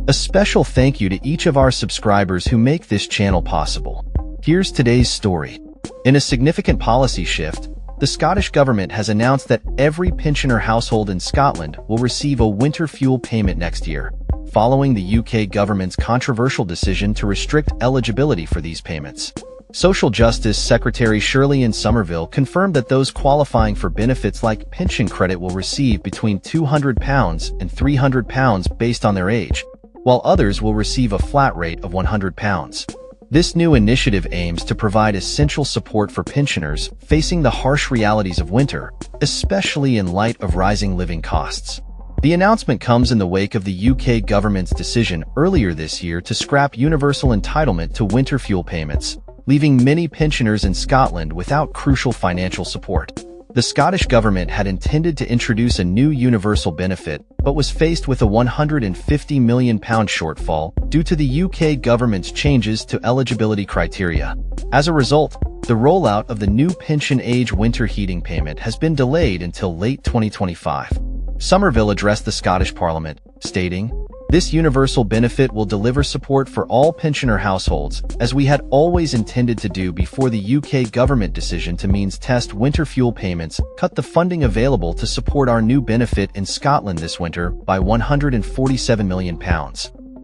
A special thank you to each of our subscribers who make this channel possible. Here's today's story. In a significant policy shift, the Scottish Government has announced that every pensioner household in Scotland will receive a winter fuel payment next year, following the UK government's controversial decision to restrict eligibility for these payments. Social Justice Secretary Shirley Ann Somerville confirmed that those qualifying for benefits like pension credit will receive between £200 and £300 based on their age, while others will receive a flat rate of £100. This new initiative aims to provide essential support for pensioners facing the harsh realities of winter, especially in light of rising living costs. The announcement comes in the wake of the UK government's decision earlier this year to scrap universal entitlement to winter fuel payments, leaving many pensioners in Scotland without crucial financial support. The Scottish Government had intended to introduce a new universal benefit, but was faced with a £150 million shortfall due to the UK government's changes to eligibility criteria. As a result, the rollout of the new pension age winter heating payment has been delayed until late 2025. Somerville addressed the Scottish Parliament, stating, "This universal benefit will deliver support for all pensioner households, as we had always intended to do before the UK government decision to means test winter fuel payments cut the funding available to support our new benefit in Scotland this winter by £147 million.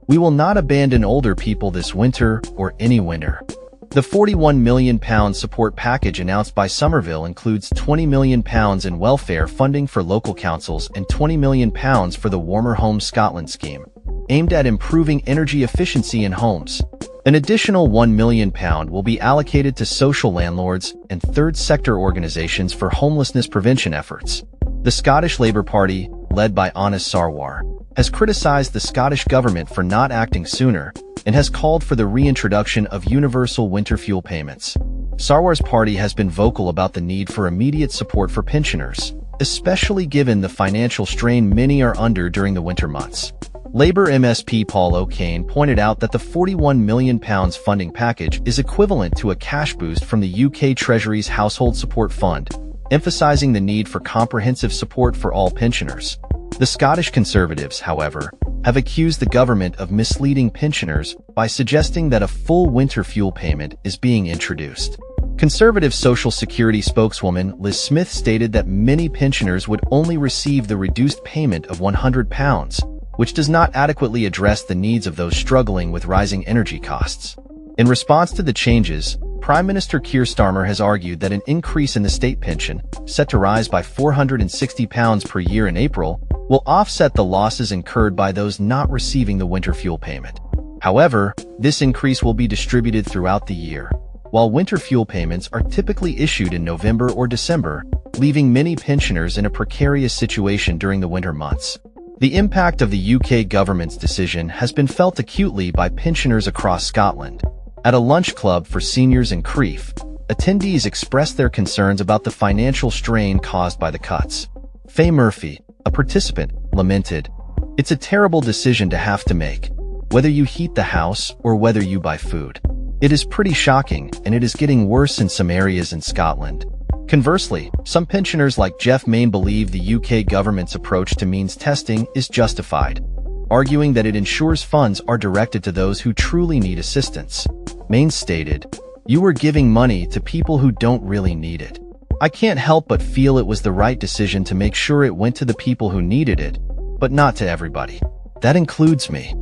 We will not abandon older people this winter or any winter." The £41 million support package announced by Somerville includes £20 million in welfare funding for local councils and £20 million for the Warmer Homes Scotland scheme, aimed at improving energy efficiency in homes. An additional £1 million will be allocated to social landlords and third sector organisations for homelessness prevention efforts. The Scottish Labour Party, led by Anas Sarwar, has criticised the Scottish Government for not acting sooner and has called for the reintroduction of universal winter fuel payments. Sarwar's party has been vocal about the need for immediate support for pensioners, especially given the financial strain many are under during the winter months. Labour MSP Paul O'Kane pointed out that the £41 million funding package is equivalent to a cash boost from the UK Treasury's Household Support Fund, emphasising the need for comprehensive support for all pensioners. The Scottish Conservatives, however, have accused the government of misleading pensioners by suggesting that a full winter fuel payment is being introduced. Conservative Social Security spokeswoman Liz Smith stated that many pensioners would only receive the reduced payment of £100, which does not adequately address the needs of those struggling with rising energy costs. In response to the changes, Prime Minister Keir Starmer has argued that an increase in the state pension, set to rise by £460 per year in April, will offset the losses incurred by those not receiving the winter fuel payment. However, this increase will be distributed throughout the year, while winter fuel payments are typically issued in November or December, leaving many pensioners in a precarious situation during the winter months. The impact of the UK government's decision has been felt acutely by pensioners across Scotland. At a lunch club for seniors in Crieff, attendees expressed their concerns about the financial strain caused by the cuts. Faye Murphy, a participant, lamented, "It's a terrible decision to have to make, whether you heat the house or whether you buy food. It is pretty shocking, and it is getting worse in some areas in Scotland." Conversely, some pensioners like Jeff Main believe the UK government's approach to means testing is justified, arguing that it ensures funds are directed to those who truly need assistance. Main stated, "You are giving money to people who don't really need it. I can't help but feel it was the right decision to make sure it went to the people who needed it, but not to everybody. That includes me."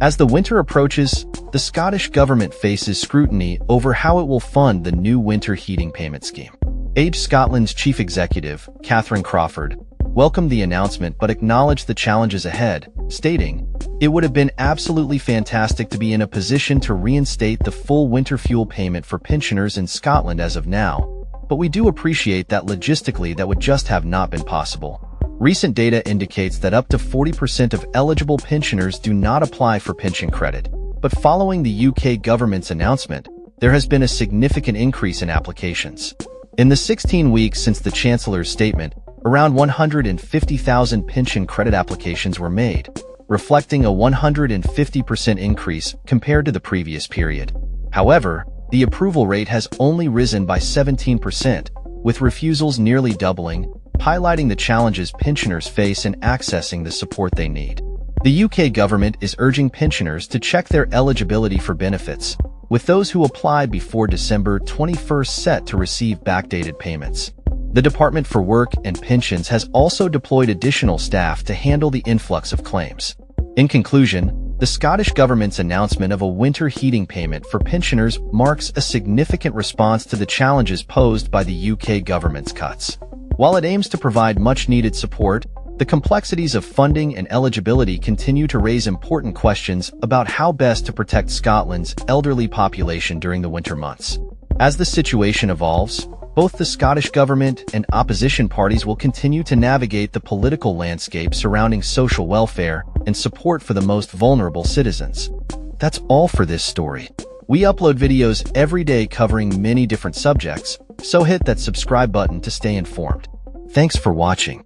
As the winter approaches, the Scottish Government faces scrutiny over how it will fund the new winter heating payment scheme. Age Scotland's chief executive, Catherine Crawford, welcomed the announcement but acknowledged the challenges ahead, stating, "It would have been absolutely fantastic to be in a position to reinstate the full winter fuel payment for pensioners in Scotland as of now, but we do appreciate that logistically that would just have not been possible." Recent data indicates that up to 40% of eligible pensioners do not apply for pension credit, but following the UK government's announcement, there has been a significant increase in applications. In the 16 weeks since the Chancellor's statement, around 150,000 pension credit applications were made, reflecting a 150% increase compared to the previous period. However, the approval rate has only risen by 17%, with refusals nearly doubling, highlighting the challenges pensioners face in accessing the support they need. The UK government is urging pensioners to check their eligibility for benefits, with those who apply before December 21st set to receive backdated payments. The Department for Work and Pensions has also deployed additional staff to handle the influx of claims. In conclusion, the Scottish Government's announcement of a winter heating payment for pensioners marks a significant response to the challenges posed by the UK government's cuts. While it aims to provide much-needed support, the complexities of funding and eligibility continue to raise important questions about how best to protect Scotland's elderly population during the winter months. As the situation evolves, both the Scottish Government and opposition parties will continue to navigate the political landscape surrounding social welfare and support for the most vulnerable citizens. That's all for this story. We upload videos every day covering many different subjects, so hit that subscribe button to stay informed. Thanks for watching.